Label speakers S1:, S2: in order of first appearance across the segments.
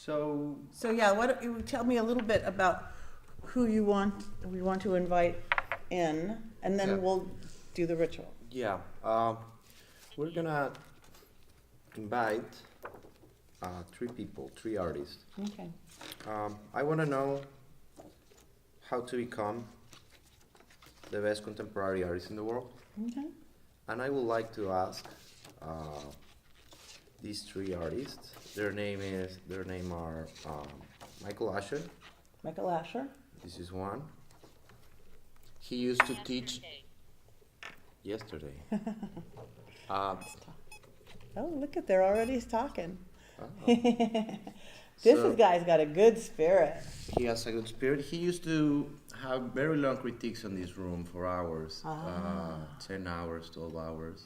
S1: So yeah, why don't you tell me a little bit about who we want to invite in, and then
S2: Yeah.
S1: we'll do the ritual.
S2: Yeah, we're gonna invite three people, three artists.
S1: Okay.
S2: I want to know how to become the best contemporary artist in the world,
S1: Okay.
S2: and I would like to ask these three artists. Their name are Michael Asher.
S1: Michael Asher.
S2: This is one. He used to teach yesterday. uh,
S1: Oh, look at, they're already talking.
S2: oh.
S1: This guy's got a good spirit.
S2: He has a good spirit. He used to have very long critiques on this room for hours, 10 hours, 12 hours.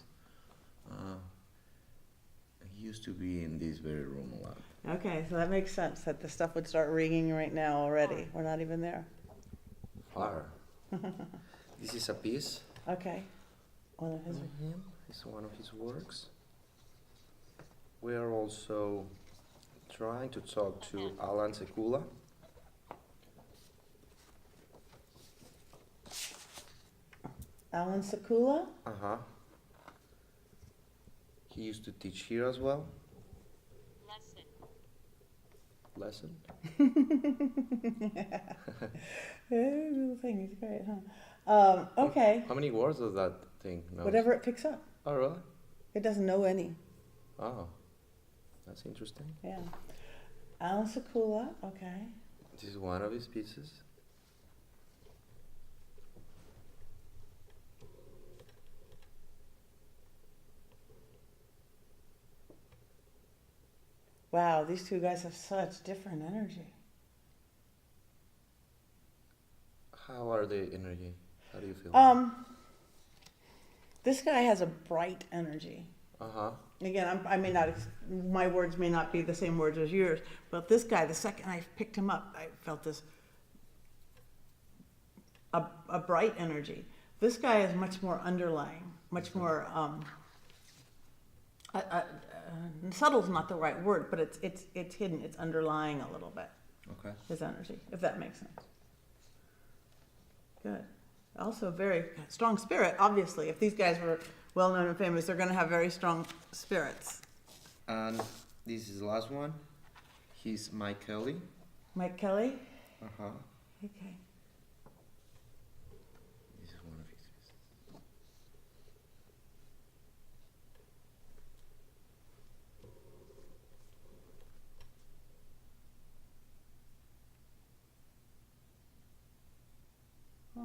S2: He used to be in this very room a lot.
S1: Okay, so that makes sense that the stuff would start ringing right now already. We're not even there.
S2: Fire. This is a piece
S1: Okay. One of his.
S2: of him. It's one of his works. We are also trying to talk to Alan Sekula.
S1: Alan Sekula.
S2: Uh-huh. He used to teach here as well. Lesson?
S1: Little thing, he's great, huh? Okay.
S2: How many words does that thing know?
S1: Whatever it picks up.
S2: Oh, really?
S1: It doesn't know any.
S2: Oh, that's interesting.
S1: Yeah. Alan Sekula. Okay.
S2: This is one of his pieces.
S1: Wow, these two guys have such different energy.
S2: How are the energy? How do you feel?
S1: This guy has a bright energy.
S2: Uh-huh.
S1: Again, I may not, my words may not be the same words as yours, but this guy, the second I picked him up, I felt this, a bright energy. This guy is much more underlying, much more, subtle's not the right word, but it's hidden, it's underlying a little bit,
S2: Okay.
S1: his energy, if that makes sense. Good. Also very strong spirit, obviously. If these guys were well-known and famous, they're going to have very strong spirits.
S2: And this is the last one. He's Mike Kelly.
S1: Mike Kelly?
S2: Uh-huh.
S1: Okay.
S2: This is one of his pieces.
S1: Wow.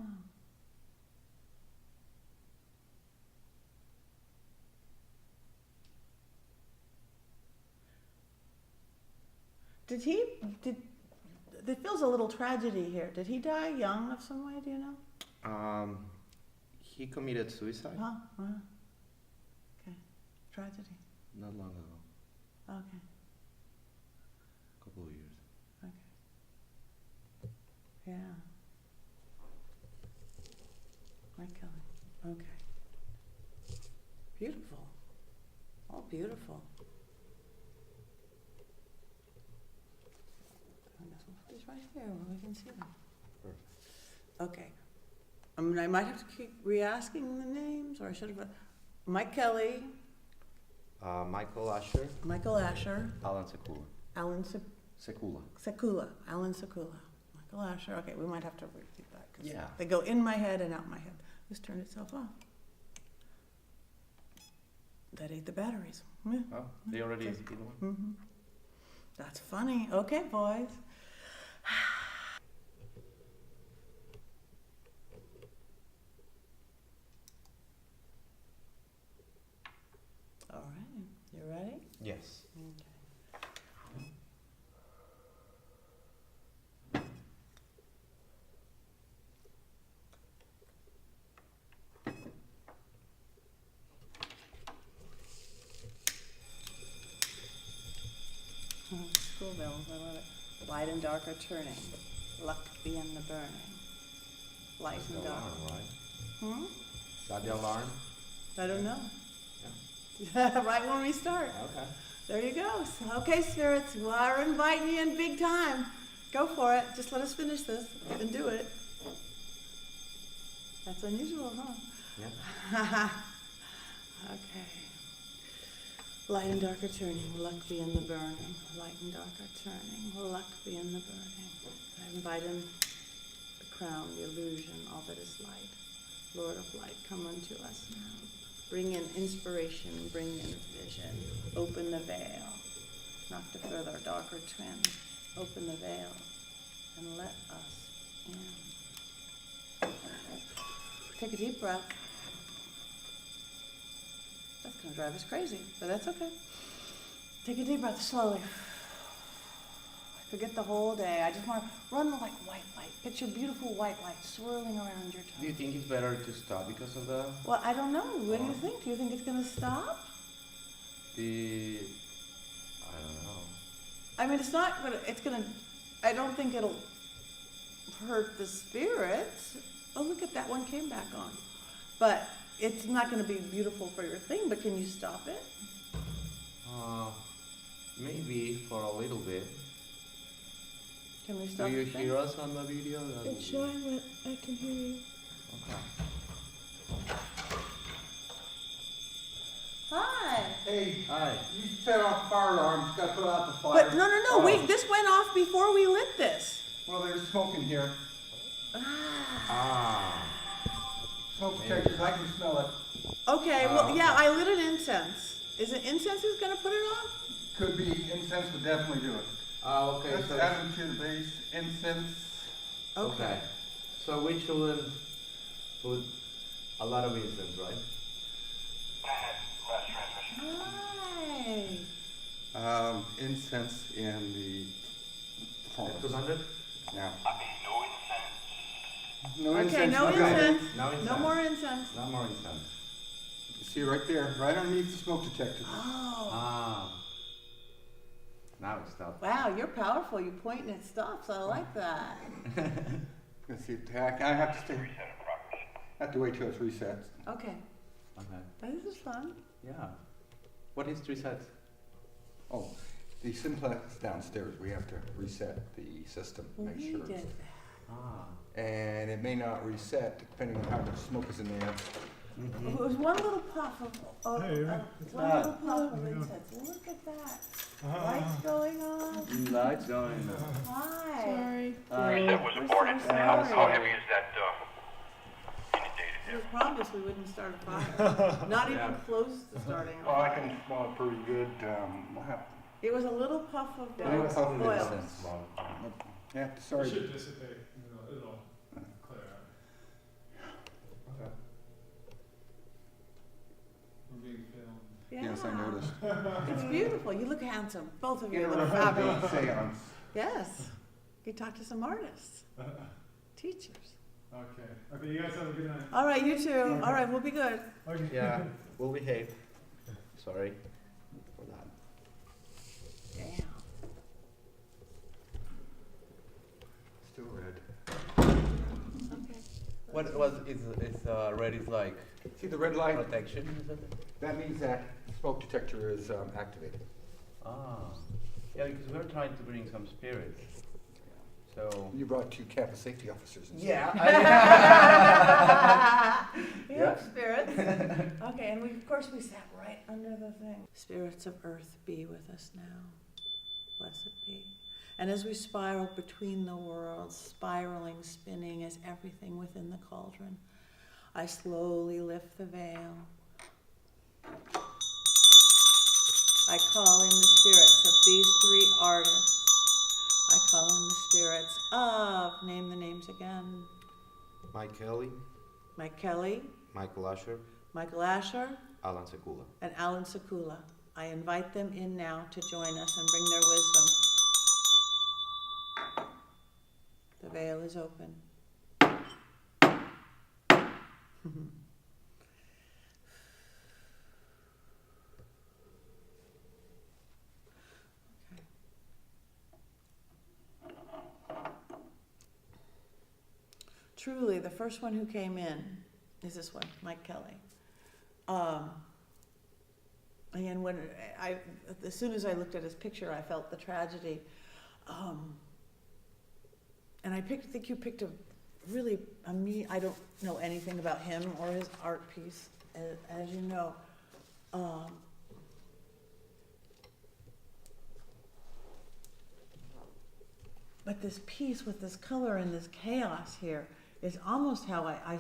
S1: There feels a little tragedy here. Did he die young of some way, do you know?
S2: He committed suicide
S1: Huh? Wow. Okay. Tragedy.
S2: not long ago.
S1: Okay.
S2: A couple of years.
S1: Okay. Yeah. Mike Kelly. Okay. Beautiful. Oh, beautiful. And this one, put these right here where we can see them.
S2: Perfect.
S1: Okay. I might have to keep re-asking the names, or I should have. Mike Kelly,
S2: Michael Asher,
S1: Michael Asher,
S2: Alan Sekula.
S1: Alan
S2: Sekula.
S1: Sekula, Alan Sekula, Michael Asher. Okay, we might have to repeat that. 'Cause
S2: Yeah.
S1: they go in my head and out my head. This turned itself off. That ate the batteries. Yeah.
S2: Oh, they already
S1: Just-
S2: did one?
S1: Mm-hmm. That's funny. Okay, boys. All right, you ready?
S2: Yes.
S1: Okay. Oh, school bells, I love it. Light and dark are turning, luck be in the burning. Light
S2: That's the
S1: and dark.
S2: alarm, right?
S1: Hmm?
S2: Is that the alarm?
S1: I don't know.
S2: Yeah.
S1: Right when we start.
S2: Okay.
S1: There you go. So, okay, spirits, we're inviting you in big time. Go for it. Just let us finish this and do it. That's unusual, huh?
S2: Yeah.
S1: Okay. Light and dark are turning, luck be in the burning. Light and dark are turning, luck be in the burning. I invite in the crown, the illusion, all that is light. Lord of light, come unto us now. Bring in inspiration, bring in vision. Open the veil. Not to further darker twin. Open the veil and let us in. Take a deep breath. That's gonna drive us crazy, but that's okay. Take a deep breath slowly. Forget the whole day. I just want to run like white light. Picture beautiful white light swirling around your
S2: Do you
S1: tongue.
S2: think it's better to stop because of the
S1: Well, I don't know. What do you think? Do you think it's gonna stop?
S2: the? I don't know.
S1: I mean, it's not gonna. It's gonna. I don't think it'll hurt the spirits. Oh, look at that one came back on. But it's not gonna be beautiful for your thing. But can you stop it?
S2: Maybe for a little bit.
S1: Can we
S2: Do
S1: stop
S2: you
S1: the thing?
S2: hear us on the video? That would
S1: It's
S2: be-
S1: showing that I can hear you.
S2: Okay.
S1: Hi.
S3: Hey,
S2: Hi.
S3: you set off fire alarms, gotta put out the fire.
S1: But no.
S3: Oh.
S1: Wait. This went off before we lit this.
S3: Well, there's smoke in here.
S2: Ah.
S3: Smoke detectors, I can smell it.
S1: Okay. Well, yeah.
S2: okay.
S1: I lit an incense. Is it incense who's gonna put it on?
S3: Could be incense would definitely do it.
S2: Okay.
S3: Let's
S2: So.
S3: add them to the base. Incense.
S2: Okay. So we shouldn't put a lot of incense, right?
S1: Hi.
S3: Incense in the
S2: At
S3: performance.
S2: 200?
S3: Now.
S1: Okay.
S3: No
S1: No
S3: okay.
S1: incense.
S2: No incense.
S1: No more incense.
S2: No more incense.
S3: See right there, right underneath the smoke detector.
S1: Oh.
S2: Ah. Now it stopped.
S1: Wow. You're powerful. You point and it stops. I like that.
S3: Let's see, I have to stay. I have to wait till it's reset.
S1: Okay.
S2: Okay.
S1: This is fun.
S2: Yeah. What is 3 sets?
S3: Oh, the simplex downstairs, we have to reset the system, make
S1: We
S3: sure.
S1: did
S3: it's-
S1: that.
S2: Ah.
S3: And it may not reset depending on how much smoke is in there.
S2: Mm-hmm.
S1: It was one little puff of,
S4: Hey, Amy.
S1: one little puff of incense. Look at that. Lights going on.
S2: Lights going.
S1: Hi.
S4: Sorry.
S5: Reset was
S1: We're
S5: aborted.
S1: so
S5: How
S1: sorry.
S5: heavy is that inundated
S1: We
S5: there?
S1: promised we wouldn't start a fire. Not even
S2: Yeah.
S1: close to starting a
S3: Well, I
S1: fire.
S3: can smell it pretty good. We'll have,
S1: It was a little puff of
S3: Little puff of
S1: oil.
S3: incense. yeah,
S4: It
S3: sorry.
S4: should dissipate. It'll clear out.
S2: Okay.
S4: We're being filmed.
S3: Yes, I noticed.
S1: It's beautiful. You look handsome. Both of you
S3: You know,
S1: look
S3: the
S1: fabulous.
S3: seance.
S1: Yes. You talk to some artists, teachers.
S4: Okay. Okay, you guys have a good night.
S1: All right, you too. All right, we'll be good.
S4: Okay.
S2: Yeah, we'll behave. Sorry for that.
S1: Damn.
S3: Still red.
S1: Okay.
S2: What was is red is like
S3: See the red light?
S2: protection? Is it?
S3: That means that smoke detector is activated.
S2: Ah. Yeah, because we're trying to bring some spirits. So.
S3: You brought 2 campus safety officers. instead.
S2: Yeah.
S1: Yep, spirits. Okay, and of course we sat right under the thing. Spirits of earth, be with us now. Blessed be. And as we spiral between the worlds, spiraling, spinning as everything within the cauldron, I slowly lift the veil. I call in the spirits of these 3 artists. I call in the spirits of, name the names again,
S2: Mike Kelly,
S1: Mike Kelly,
S2: Michael Asher,
S1: Michael Asher,
S2: Alan Sekula.
S1: and Alan Sekula. I invite them in now to join us and bring their wisdom. The veil is open. Okay. Truly, the first one who came in is this one, Mike Kelly. And when as soon as I looked at his picture, I felt the tragedy. And I think you picked I don't know anything about him or his art piece, as you know. But this piece with this color and this chaos here is almost how I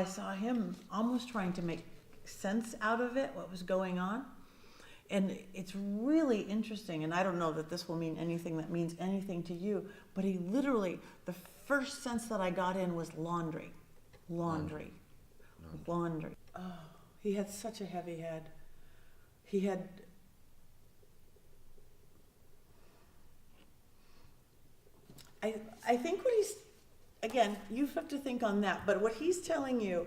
S1: saw him, almost trying to make sense out of it, what was going on. And it's really interesting, and I don't know that this will mean anything that means anything to you, but he literally, the first sense that I got in was laundry. Laundry. Laundry. Oh, he had such a heavy head. He had... I think what he's... Again, you have to think on that, but what he's telling you...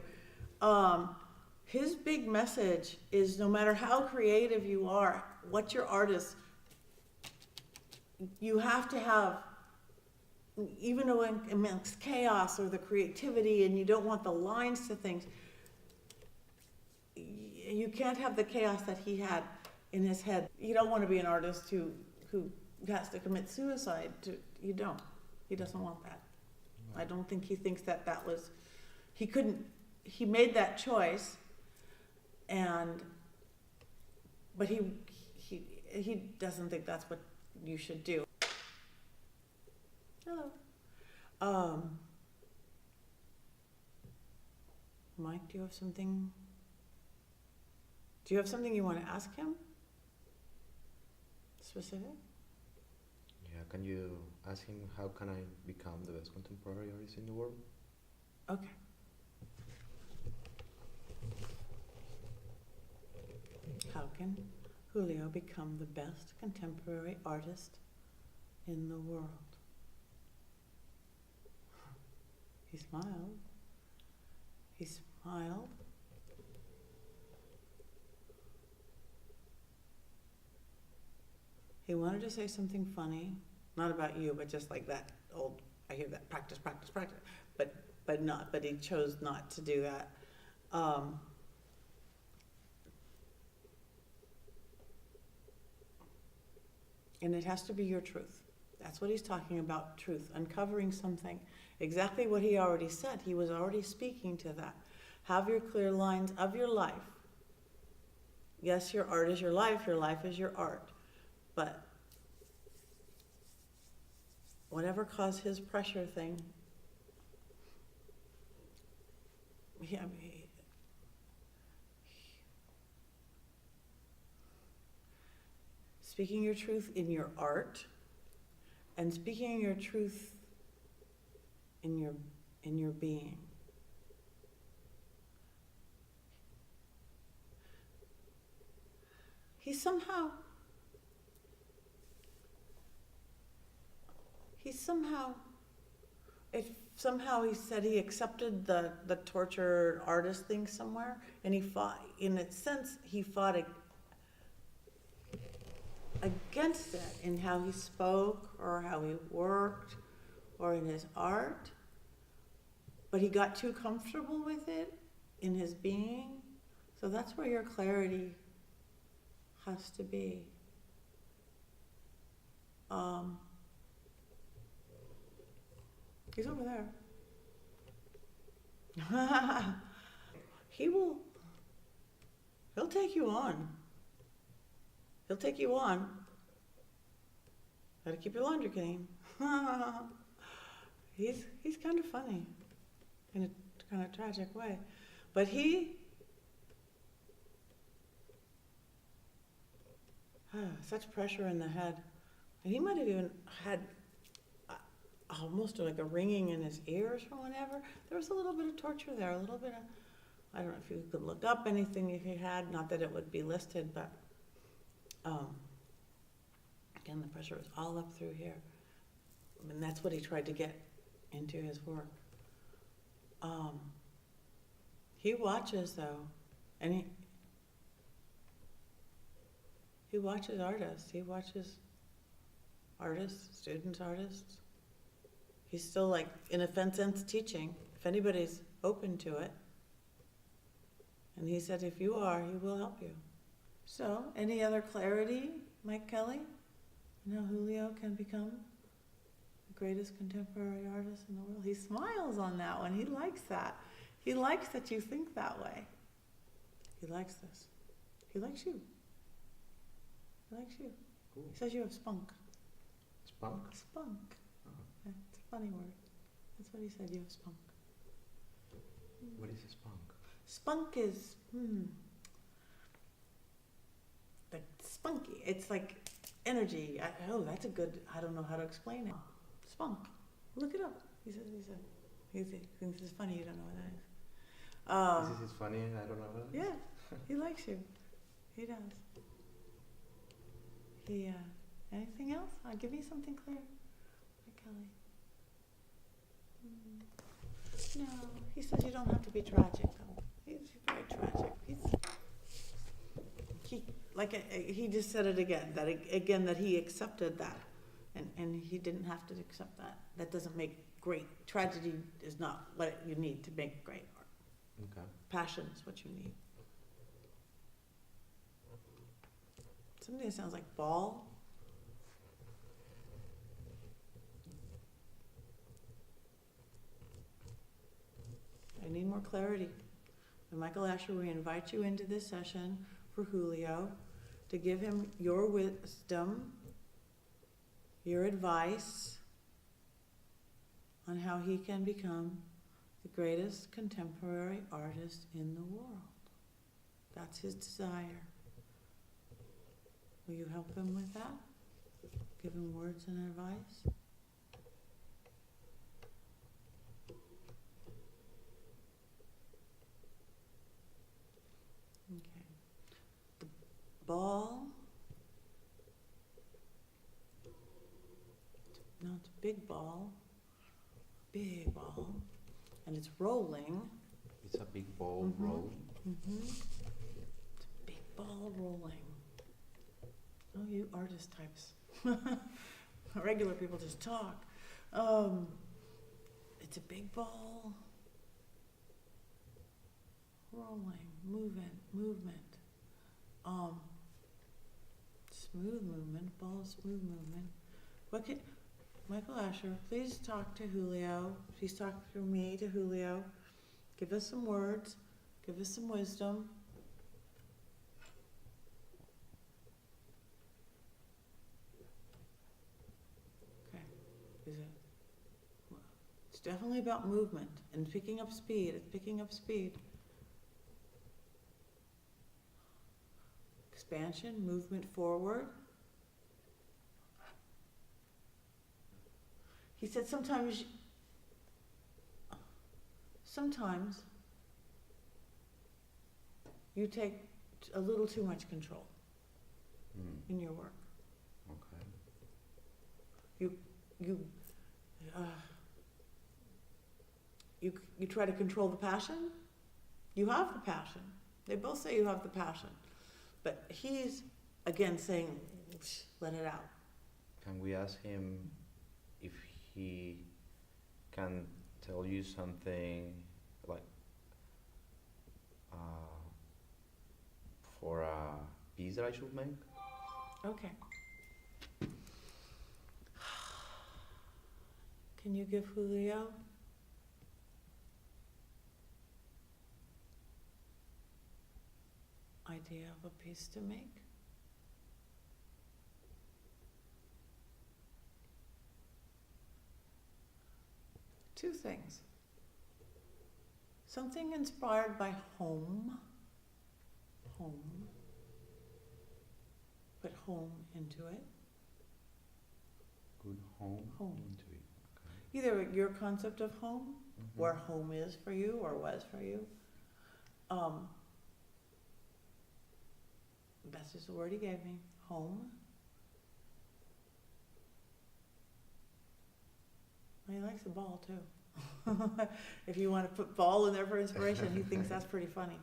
S1: his big message is no matter how creative you are, what your art is, you have to have, even though amongst chaos or the creativity and you don't want the lines to things, you can't have the chaos that he had in his head. You don't want to be an artist who has to commit suicide. You don't. He doesn't want that. I don't think he thinks that was, he made that choice. But he doesn't think that's what you should do. Hello. Mike, do you have something you want to ask him? Specific?
S2: Yeah, can you ask him how can I become the best contemporary artist in the world?
S1: Okay. How can Julio become the best contemporary artist in the world? He smiled. He smiled. He wanted to say something funny, not about you, but just like that old, I hear that, practice, practice, practice, but he chose not to do that. And it has to be your truth. That's what he's talking about, truth, uncovering something. Exactly what he already said. He was already speaking to that. Have your clear lines of your life. Yes, your art is your life is your art. But whatever caused his pressure thing, speaking your truth in your art and speaking your truth in your being. He somehow he said he accepted the tortured artist thing somewhere, and he fought, in a sense, he fought against it in how he spoke or how he worked or in his art, but he got too comfortable with it in his being. So that's where your clarity has to be. He's over there. He'll take you on. He'll take you on. Gotta keep your laundry clean. He's kind of funny in a kind of tragic way. But such pressure in the head. And he might have even had almost like a ringing in his ears or whatever. There was a little bit of torture there, a little bit of, I don't know if you could look up anything if you had, not that it would be listed, but again, the pressure was all up through here. And that's what he tried to get into his work. He watches though, and he watches artists. He watches artists, students, artists. He's still like, in a sense, teaching, if anybody's open to it. And he said, if you are, he will help you. So, any other clarity, Mike Kelly? You know, Julio can become the greatest contemporary artist in the world. He smiles on that one. He likes that. He likes that you think that way. He likes this. He likes you. He likes you.
S2: Cool.
S1: He says you have spunk.
S2: Spunk?
S1: Spunk.
S2: Oh.
S1: Yeah, it's a funny word. That's what he said, you have spunk.
S2: What is a spunk?
S1: Spunk is, like spunky. It's like energy. That's a good, I don't know how to explain it. Spunk. Look it up. He thinks it's funny, you don't know what that is.
S2: This is funny, I don't know what it is.
S1: Yeah, he likes you. He does. Anything else? Give me something clear. Kelly. No, he says you don't have to be tragic. He's very tragic. He just said it again. That he accepted that, and he didn't have to accept that. That doesn't make great. Tragedy is not what you need to make great art.
S2: Okay.
S1: Passion is what you need. Something that sounds like ball. I need more clarity. And Michael Asher, we invite you into this session for Julio to give him your wisdom, your advice on how he can become the greatest contemporary artist in the world. That's his desire. Will you help him with that? Give him words and advice? Okay. The ball. No, it's a big ball. Big ball. And it's rolling.
S2: It's a big ball rolling.
S1: It's a big ball rolling. Oh, you artist types. Regular people just talk. It's a big ball. Rolling, movement. Smooth movement, ball smooth movement. Michael Asher, please talk to Julio. Please talk through me to Julio. Give us some words. Give us some wisdom. Okay. It's definitely about movement and picking up speed. It's picking up speed. Expansion, movement forward. He said sometimes you take a little too much control in your work.
S2: Okay.
S1: You try to control the passion. You have the passion. They both say you have the passion. But he's, again, saying, let it out.
S2: Can we ask him if he can tell you something like for a piece that I should make?
S1: Okay. Can you give Julio? Idea of a piece to make? Two things. Something inspired by home. Put home into it.
S2: Good home.
S1: Home.
S2: Into it. Okay.
S1: Either your concept of home, where home is for you or was for you. That's just the word he gave me. Home. He likes the ball too. If you want to put ball in there for inspiration, he thinks that's pretty funny.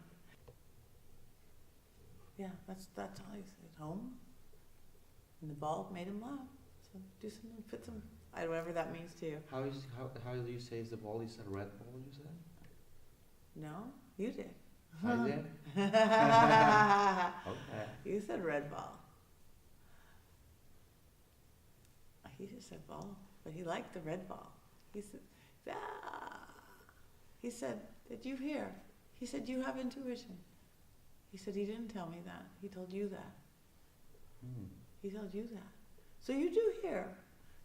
S1: Yeah, that's all he said. Home. And the ball made him laugh. So do something, put some, whatever that means to you.
S2: How do you say is the ball? Is a red ball? You said?
S1: No, you did.
S2: I did? Okay.
S1: You said red ball. He just said ball, but he liked the red ball. He said, ah. He said, did you hear? He said, you have intuition. He said, he didn't tell me that. He told you that.
S2: Hmm.
S1: He told you that. So you do hear.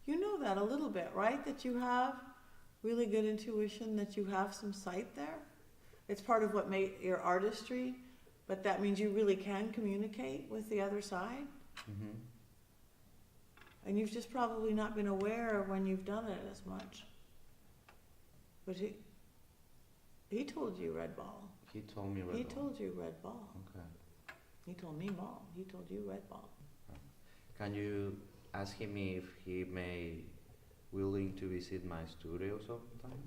S1: You know that a little bit, right? That you have really good intuition, that you have some sight there. It's part of what made your artistry, but that means you really can communicate with the other side.
S2: Mm-hmm.
S1: And you've just probably not been aware when you've done it as much. But he told you red ball.
S2: He told me red
S1: He
S2: ball.
S1: told you red ball.
S2: Okay.
S1: He told me ball. He told you red ball.
S2: Can you ask him if he may willing to visit my studio sometime?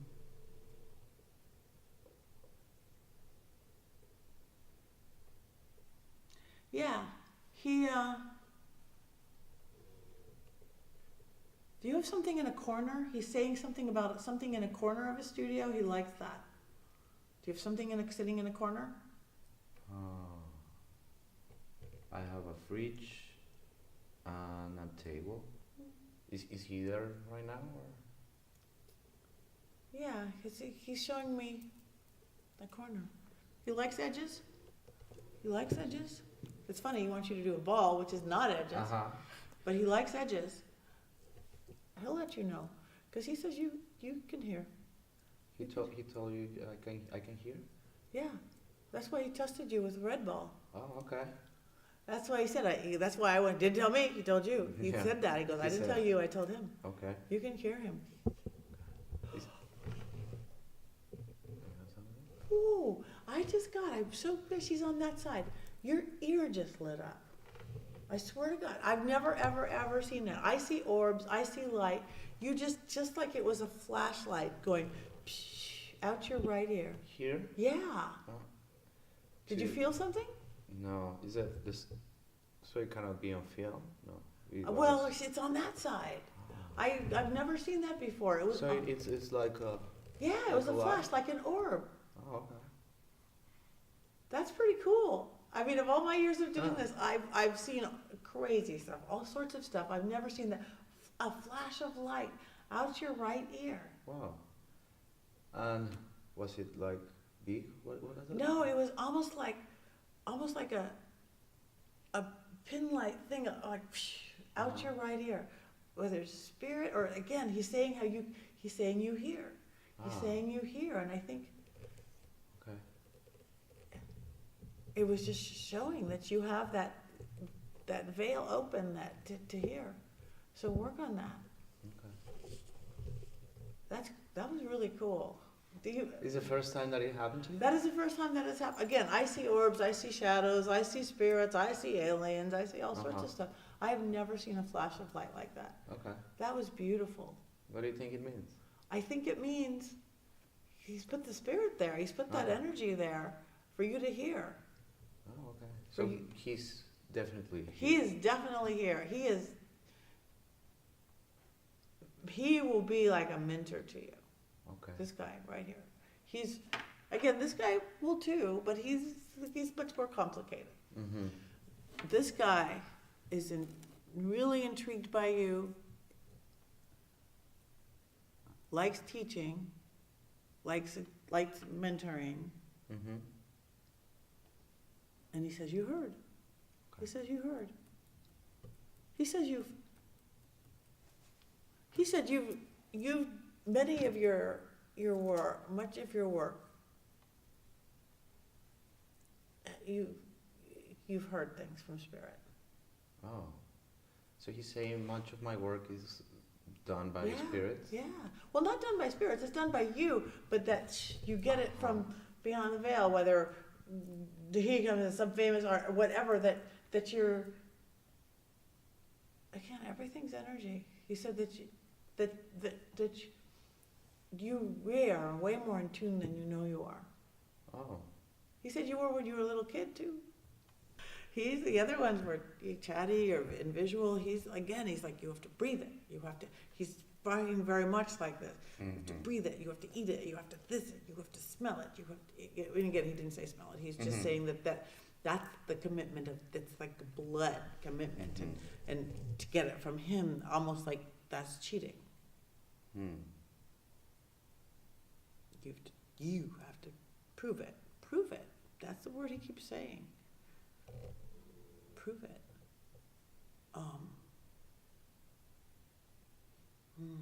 S1: Yeah, he, do you have something in a corner? He's saying something about something in a corner of his studio. He likes that. Do you have something sitting in a corner?
S2: I have a fridge and a table. Is he there right now? Or?
S1: Yeah, he's showing me the corner. He likes edges. He likes edges. It's funny, he wants you to do a ball, which is not edges,
S2: Uh-huh.
S1: but he likes edges. He'll let you know, because he says you can hear.
S2: He told you I can hear?
S1: Yeah, that's why he tested you with the red ball.
S2: Oh, okay.
S1: That's why he said, that's why I went, didn't tell me, he told you. He
S2: Yeah.
S1: said that, he goes, I
S2: He
S1: didn't
S2: said
S1: tell
S2: it.
S1: you, I told him.
S2: Okay.
S1: You can hear him. Ooh, I'm so glad she's on that side. Your ear just lit up. I swear to God, I've never, ever, ever seen that. I see orbs, I see light. You just like it was a flashlight going psh, out your right ear.
S2: Here?
S1: Yeah.
S2: Oh.
S1: Did you
S2: See-
S1: feel something?
S2: No. Is it this? So it cannot be on film? No. It
S1: Well,
S2: was-
S1: it's on that side. I've never seen that before. It was
S2: So it's like a.
S1: yeah, it was a
S2: like a
S1: flash, like an orb.
S2: Oh, okay.
S1: That's pretty cool. I mean, of all my years of doing
S2: Ah.
S1: this, I've seen crazy stuff, all sorts of stuff. I've never seen that. A flash of light out your right ear.
S2: Wow. And was it like big? What is it?
S1: No, it was almost like a pin light thing, like out your right ear. Whether it's spirit or again, he's saying he's saying you hear. He's
S2: Ah.
S1: saying you hear, and I think
S2: Okay.
S1: it was just showing that you have that veil open to hear. So work on that.
S2: Okay.
S1: That was really cool.
S2: Is the first time that it happened to you?
S1: That is the first time that has happened. Again, I see orbs, I see shadows, I see spirits, I see aliens, I see all sorts
S2: Uh-huh.
S1: of stuff. I have never seen a flash of light like that.
S2: Okay.
S1: That was beautiful.
S2: What do you think it means?
S1: I think it means he's put the spirit there. He's put that
S2: Uh-huh.
S1: energy there for you to hear.
S2: Oh, okay. So
S1: you-
S2: he's definitely.
S1: He is definitely here. He will be like a mentor to you.
S2: Okay.
S1: This guy right here. This guy will too, but he's much more complicated.
S2: Mm-hmm.
S1: This guy is really intrigued by you, likes teaching, likes mentoring,
S2: Mm-hmm.
S1: and he says, you heard. He says, you heard. He said you've many of your work, much of your work, you've heard things from spirit.
S2: Oh. So he's saying much of my work is done by
S1: Yeah,
S2: spirits?
S1: Yeah. Well, not done by spirits. It's done by you, but that you get it from beyond the veil, whether he comes as some famous art or whatever, that you're, again, everything's energy. He said that you are way more in tune than you know you are.
S2: Oh.
S1: He said you were when you were a little kid too. The other ones were chatty or in visual. He's like, you have to breathe it. fucking very much like this. You have to
S2: Mhm.
S1: breathe it, you have to eat it, you have to this it, you have to smell it, you have to, and again, he didn't say smell it, he's just
S2: Mhm.
S1: saying that's the commitment of, it's like a blood commitment,
S2: Mhm.
S1: and to get it from him, almost like that's cheating.
S2: Hmm.
S1: You have to prove it. Prove it. That's the word he keeps saying. Prove it. Hmm.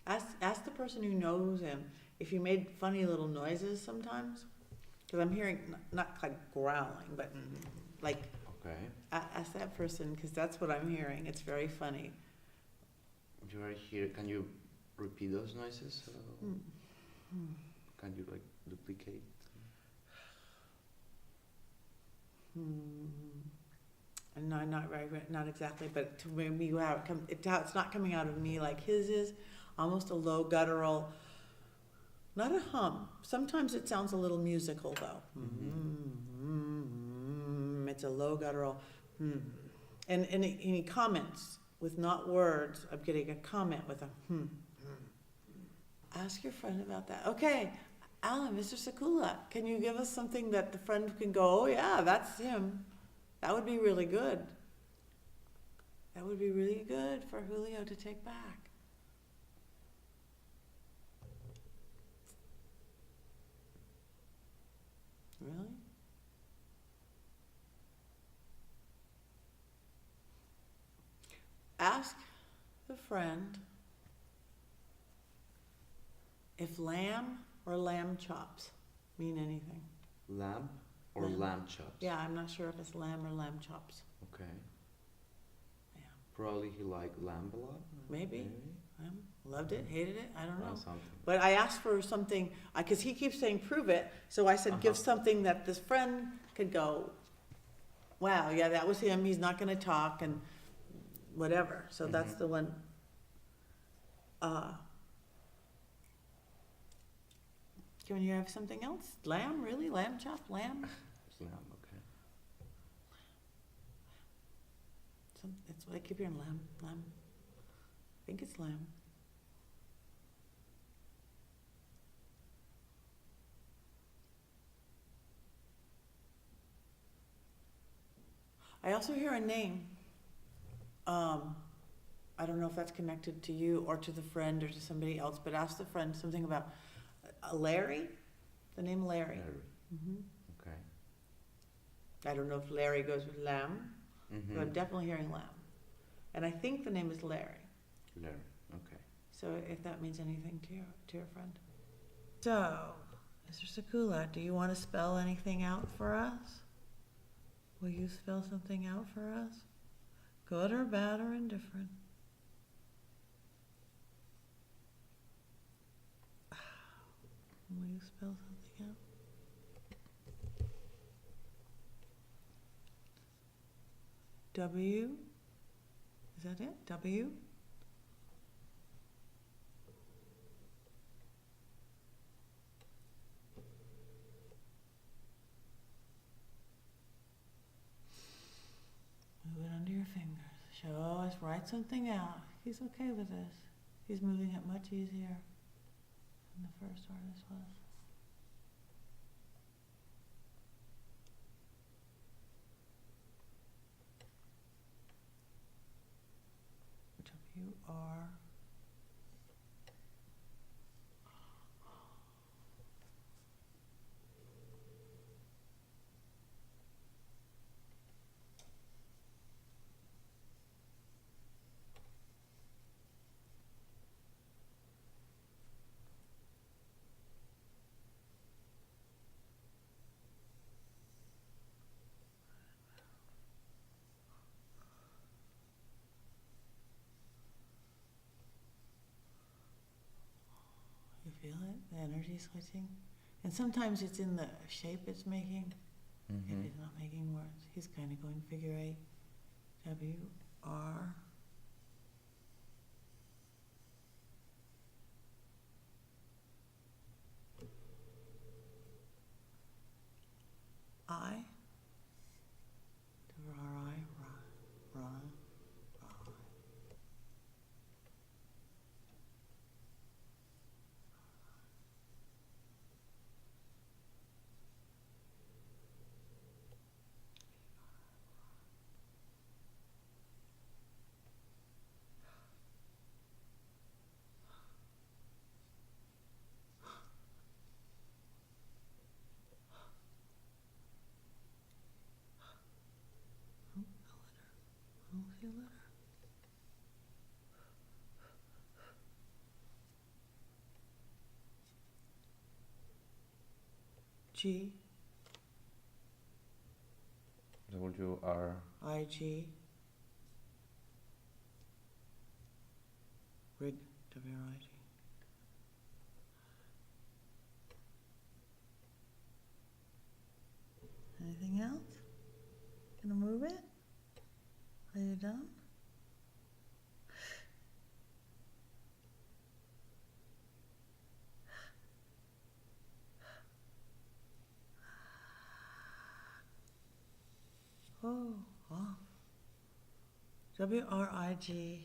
S1: Ask the person who knows him if he made funny little noises sometimes. Because I'm hearing, not like growling, but like,
S2: Okay.
S1: ask that person, because that's what I'm hearing. It's very funny.
S2: You are here. Can you repeat those noises?
S1: Hmm.
S2: Can you like duplicate?
S1: And no, not exactly, but to maybe how it comes, it's not coming out of me like his is, almost a low guttural, not a hum. Sometimes it sounds a little musical though. It's a low guttural, and he comments with not words. I'm getting a comment with a Ask your friend about that. Okay, Alan, Mr. Sakula, can you give us something that the friend can go, oh yeah, that's him. That would be really good. That would be really good for Julio to take back. Really? Ask the friend if lamb or lamb chops mean anything.
S2: Lamb or
S1: Lamb.
S2: lamb chops?
S1: Yeah, I'm not sure if it's lamb or lamb chops.
S2: Okay.
S1: Yeah.
S2: Probably he liked lamb a lot.
S1: Maybe. Loved it, hated it, I don't know.
S2: Or something.
S1: But I asked for something, because he keeps saying prove it, so I said give something that this friend could go, wow, yeah, that was him, he's not gonna talk, and whatever, so that's the one. Can you have something else? Lamb, really? Lamb chop, lamb?
S2: Lamb. Okay.
S1: That's what I keep hearing, lamb. I think it's lamb. I also hear a name. I don't know if that's connected to you or to the friend or to somebody else, but ask the friend something about Larry, the name Larry.
S2: Larry. Okay.
S1: I don't know if Larry goes with lamb, but I'm definitely hearing lamb. And I think the name is Larry.
S2: Larry. Okay.
S1: So if that means anything to your friend. So, Mr. Sakula, do you want to spell anything out for us? Will you spell something out for us? Good or bad or indifferent? Will you spell something out? W? Is that it? W? Move it under your fingers. Show us, write something out. He's okay with this. He's moving it much easier than the first artist was. W-R. You feel it? The energy switching? And sometimes it's in the shape it's making. If it's not making words. He's kind of going figure eight. W-R. I. R-I. G
S2: W-R.
S1: I G. Rig W-R-I-G. Anything else? Gonna move it? Are you done? Oh, off. W-R-I-G.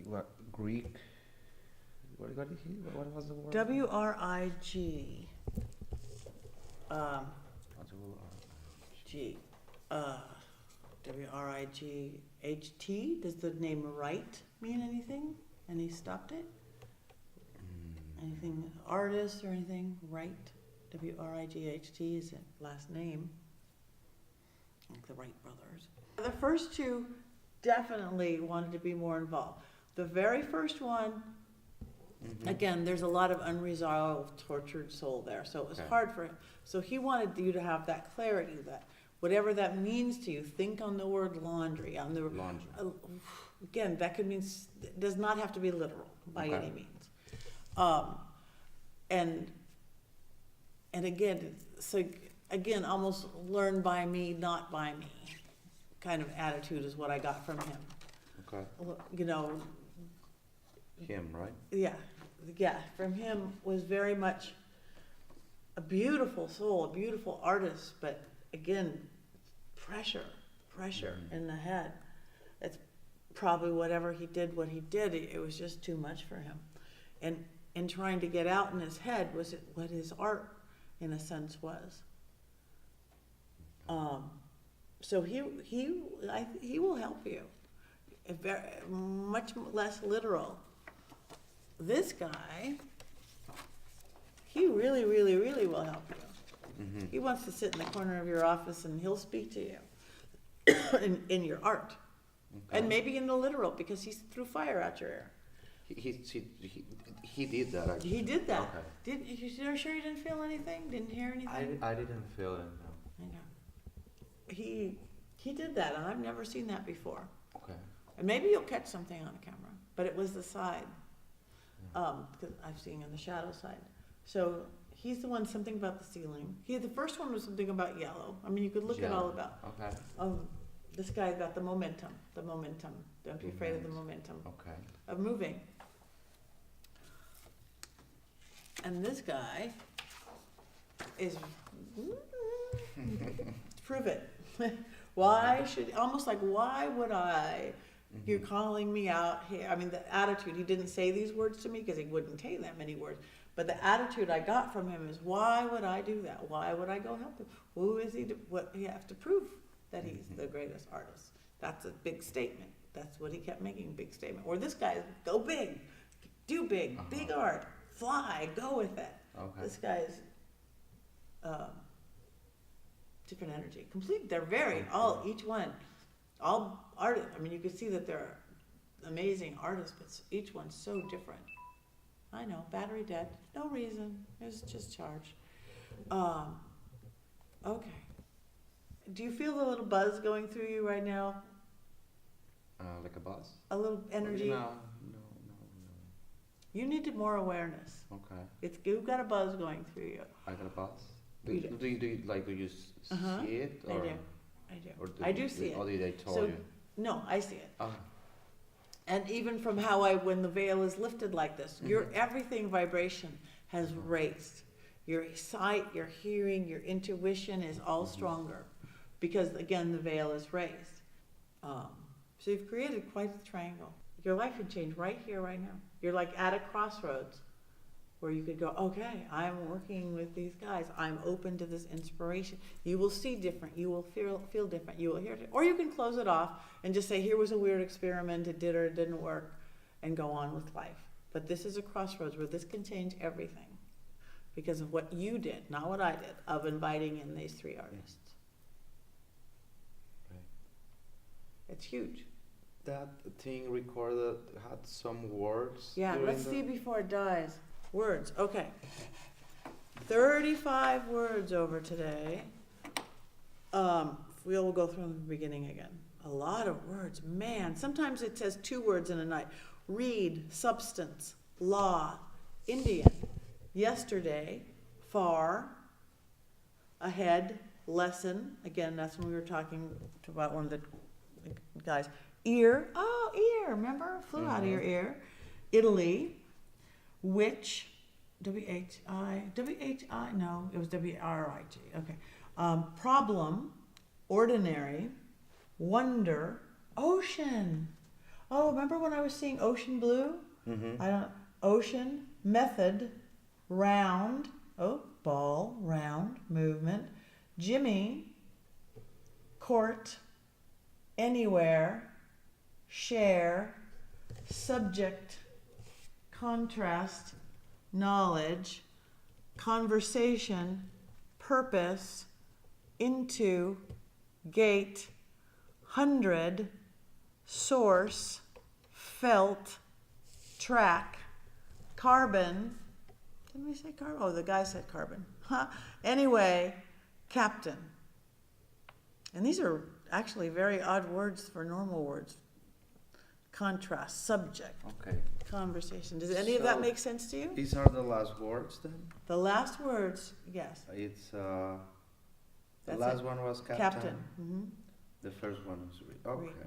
S2: What, Greek? What was the word?
S1: W-R-I-G. G. W-R-I-G-H-T. Does the name Wright mean anything? And he stopped it? Anything, artist or anything? Wright? W-R-I-G-H-T is his last name. Like the Wright brothers. The first two definitely wanted to be more involved. The very first one, again, there's a lot of unresolved, tortured soul there, so it was
S2: Okay.
S1: hard for him. So he wanted you to have that clarity, that whatever that means to you, think on the word laundry, on the
S2: Laundry.
S1: again, that could mean it does not have to be literal by
S2: Okay.
S1: any means. And again, so again, almost learn by me, not by me, kind of attitude is what I got from him.
S2: Okay.
S1: You know,
S2: Him, right?
S1: yeah, from him was very much a beautiful soul, a beautiful artist, but again, pressure in the head. It's probably whatever he did, it was just too much for him. And trying to get out in his head was what his art, in a sense, was. So he will help you. Much less literal. This guy, he really, really, really will help you. He wants to sit in the corner of your office and he'll speak to you in your art. And maybe in the literal, because he threw fire out your ear.
S2: He did that. Actually.
S1: He did that.
S2: Okay.
S1: You're sure you didn't feel anything? Didn't hear anything?
S2: I didn't feel it. No.
S1: I know. He did that, and I've never seen that before.
S2: Okay.
S1: And maybe you'll catch something on camera, but it was the side, because I've seen on the shadow side. So he's the one, something about the ceiling. The first one was something about yellow. I mean, you could look at all about.
S2: Okay.
S1: This guy's got the momentum. Don't be afraid of the momentum
S2: Okay.
S1: of moving. And this guy is prove it. Why would I? You're calling me out here. I mean, the attitude, he didn't say these words to me because he wouldn't say that many words. But the attitude I got from him is, why would I do that? Why would I go help him? Who is he? What he have to prove that he's the greatest artist? That's a big statement. That's what he kept making, big statement. Or this guy, go big, do big, big art, fly, go with it.
S2: Okay.
S1: This guy's different energy. They're very, each one, all artists. I mean, you can see that they're amazing artists, but each one's so different. I know, battery dead, no reason, it was just charged. Okay. Do you feel the little buzz going through you right now?
S2: Like a buzz?
S1: A little energy?
S2: No.
S1: You need more awareness.
S2: Okay.
S1: You've got a buzz going through you.
S2: I got a buzz.
S1: You
S2: Do you see it?
S1: I
S2: Or,
S1: do.
S2: Or
S1: I do see it.
S2: Or did they tell
S1: So,
S2: you?
S1: no, I see it.
S2: Oh.
S1: And even from how when the veil is lifted like this, your everything vibration has raised. Your sight, your hearing, your intuition is all stronger because, again, the veil is raised. So you've created quite a triangle. Your life could change right here, right now. You're like at a crossroads where you could go, okay, I'm working with these guys. I'm open to this inspiration. You will see different. You will feel different. You will hear it. Or you can close it off and just say, here was a weird experiment. It did or it didn't work, and go on with life. But this is a crossroads where this can change everything because of what you did, not what I did, of inviting in these three artists.
S2: Right.
S1: It's huge.
S2: That thing recorded had some words.
S1: Yeah,
S2: during
S1: let's
S2: the-
S1: see before it dies. Words, okay. 35 words over today. We'll go from the beginning again. A lot of words, man. Sometimes it says 2 words in a night. Read, substance, law, Indian, yesterday, far, ahead, lesson. Again, that's when we were talking about one of the guys. Ear, oh, ear, remember? Flew out of your ear. Italy, which, W-H-I, no, it was W-R-I-G, okay. Problem, ordinary, wonder, ocean. Oh, remember when I was seeing ocean blue?
S2: Mm-hmm.
S1: Ocean, method, round, ball, round, movement, Jimmy, court, anywhere, share, subject, contrast, knowledge, conversation, purpose, into, gate, 100, source, felt, track, carbon. Didn't we say carbon? Oh, the guy said carbon. Huh? Anyway, captain. And these are actually very odd words for normal words. Contrast, subject,
S2: Okay.
S1: conversation. Does any of that
S2: So-
S1: make sense to you?
S2: These are the last words then?
S1: The last words, yes.
S2: It's, the
S1: That's
S2: last
S1: it.
S2: one was captain.
S1: Captain. Mhm.
S2: The first one was okay.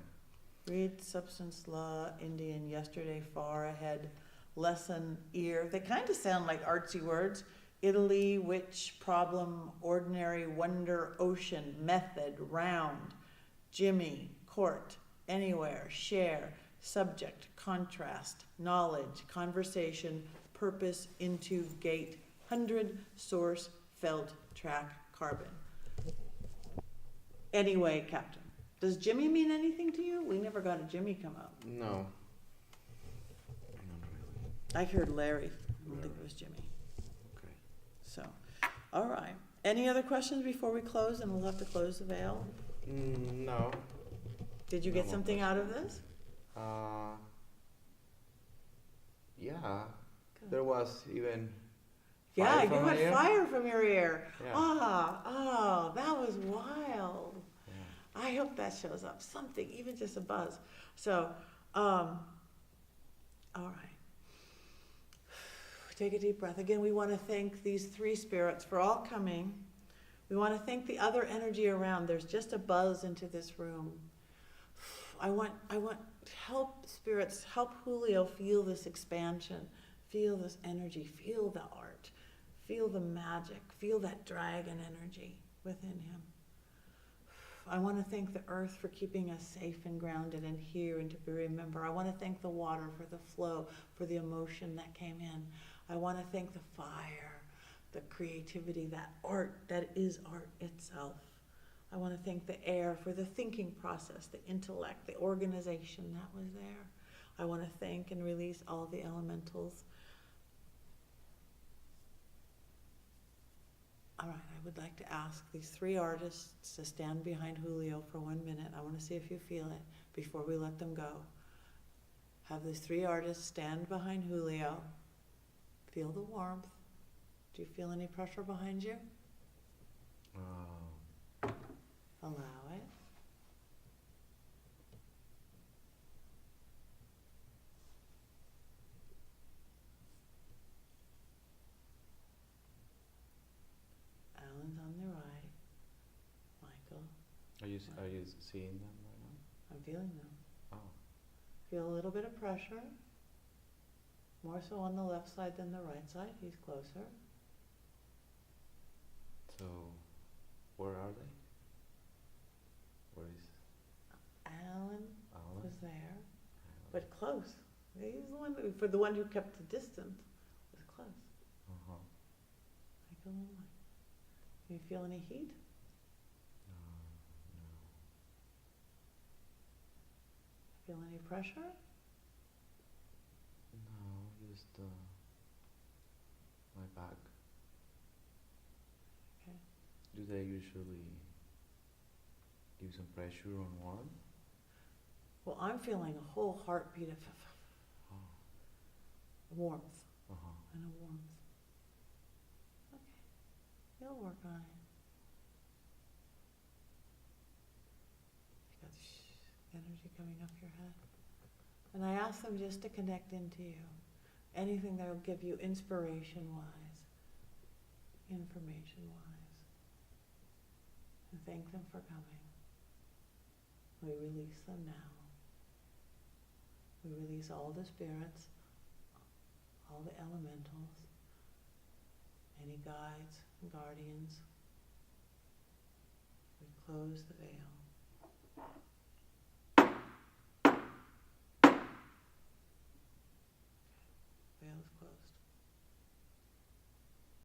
S1: Read, substance, law, Indian, yesterday, far ahead, lesson, ear. They kind of sound like artsy words. Italy, which, problem, ordinary, wonder, ocean, method, round, Jimmy, court, anywhere, share, subject, contrast, knowledge, conversation, purpose, into, gate, 100, source, felt, track, carbon. Anyway, captain. Does Jimmy mean anything to you? We never got a Jimmy come out.
S2: No. Not really.
S1: I heard Larry. I don't think it was Jimmy.
S2: Okay.
S1: So, all right. Any other questions before we close? And we'll have to close the veil.
S2: No.
S1: Did you
S2: No
S1: get
S2: more
S1: something out of this?
S2: Yeah. There was even
S1: Yeah,
S2: fire
S1: you
S2: from my
S1: had
S2: ear.
S1: fire from your ear.
S2: Yeah.
S1: Oh, that was wild.
S2: Yeah.
S1: I hope that shows up. Something, even just a buzz. So, all right. Take a deep breath. Again, we want to thank these 3 spirits for all coming. We want to thank the other energy around. There's just a buzz into this room. I want help spirits, help Julio feel this expansion, feel this energy, feel the art, feel the magic, feel that dragon energy within him. I want to thank the earth for keeping us safe and grounded and here and to be remembered. I want to thank the water for the flow, for the emotion that came in. I want to thank the fire, the creativity, that art that is art itself. I want to thank the air for the thinking process, the intellect, the organization that was there. I want to thank and release all the elementals. All right, I would like to ask these 3 artists to stand behind Julio for 1 minute. I want to see if you feel it before we let them go. Have these 3 artists stand behind Julio. Feel the warmth. Do you feel any pressure behind you? Allow it. Alan's on the right. Michael,
S2: Are you seeing them right now?
S1: I'm feeling them.
S2: Oh.
S1: Feel a little bit of pressure. More so on the left side than the right side. He's closer.
S2: So, where are they? Where is
S1: Alan
S2: Alan?
S1: was there, but close. He's the one, for the one who kept the distance, was close.
S2: Uh-huh.
S1: Michael and Mike. You feel any heat? Feel any pressure?
S2: No, just my back.
S1: Okay.
S2: Do they usually give some pressure on one?
S1: Well, I'm feeling a whole heartbeat of
S2: Oh.
S1: warmth.
S2: Uh-huh.
S1: and a warmth. Okay, you'll work on it. You got energy coming up your head. And I ask them just to connect into you. Anything that will give you inspiration-wise, information-wise. And thank them for coming. We release them now. We release all the spirits, all the elementals, any guides and guardians. We close the veil. Veil is closed.